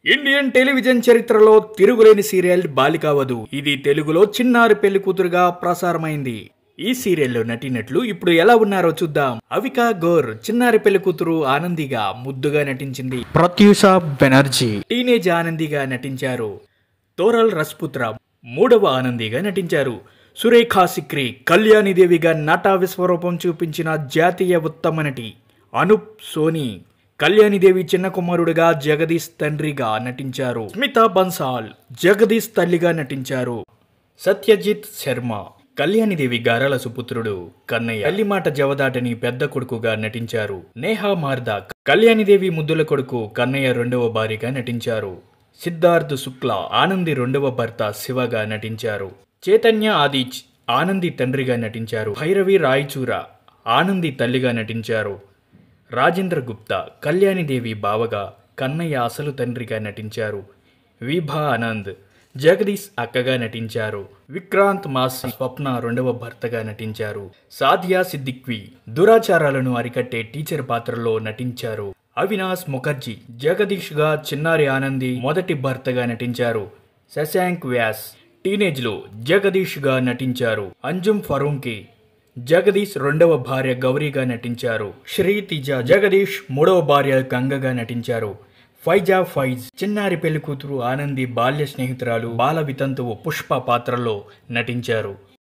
Indian television చరిత్రలో తిరుగులేని serial బాలికా వధు. ఇది తెలుగులో చిన్నారి పెళ్లి కూతురుగా ప్రసారమైంది. ఈ సీరియల్లో నటినట్లు ఇప్పుడు ఎలా ఉన్నారో చూద్దాం. అవికా గోర్ చిన్నారి పెళ్లి కూతురు ఆనందిగా ముద్దుగా నటించింది. ప్రత్యూష బెనర్జీ టీనేజ్ ఆనందిగా నటించారు. తోరల్ రస్పుత్ర మూడవ ఆనందిగా నటించారు. సురేఖా సిక్రీ కళ్యాణిదేవిగా నట విశ్వరూపం చూపించిన జాతీయ ఉత్తమ నటి. అనూప్ సోనీ కళ్యాణిదేవి చిన్న కుమారుడిగా జగదీష్ తండ్రిగా నటించారు. స్మితా బన్సాల్ జగదీష్ తల్లిగా నటించారు. సత్యజిత్ శర్మ కళ్యాణిదేవి గారాల సుపుత్రుడు కన్నయ్య తల్లిమాట జవదాటని పెద్ద కొడుకుగా నటించారు. నేహా మార్దా కళ్యాణిదేవి ముద్దుల కొడుకు కన్నయ్య రెండవ భార్యగా నటించారు. సిద్ధార్థ్ శుక్లా ఆనంది రెండవ భర్త శివగా నటించారు. చైతన్య ఆదిచ్ ఆనంది తండ్రిగా నటించారు. భైరవి రాయచూరా ఆనంది తల్లిగా నటించారు. రాజేంద్ర గుప్తా కళ్యాణిదేవి బావగా కన్నయ్య అసలు తండ్రిగా నటించారు. విభా ఆనంద్ జగదీష్ అక్కగా నటించారు. విక్రాంత్ మాసి స్వప్న రెండవ భర్తగా నటించారు. సాదియా సిద్దిక్వి దురాచారాలను అరికట్టే టీచర్ పాత్రలో నటించారు. అవినాష్ ముఖర్జీ జగదీష్ గా చిన్నారి ఆనంది మొదటి భర్తగా నటించారు. శశాంక్ వ్యాస్ టీనేజ్ లో జగదీష్ గా నటించారు. అంజుమ్ ఫరూంకి జగదీష్ రెండవ భార్య గౌరీగా నటించారు. శ్రీతిజ జగదీష్ మూడవ భార్య గంగగా నటించారు. ఫైజా ఫైజ్ చిన్నారి పెళ్లి కూతురు ఆనంది బాల్య స్నేహితురాలు బాల వితంతువు పుష్ప పాత్రలో నటించారు.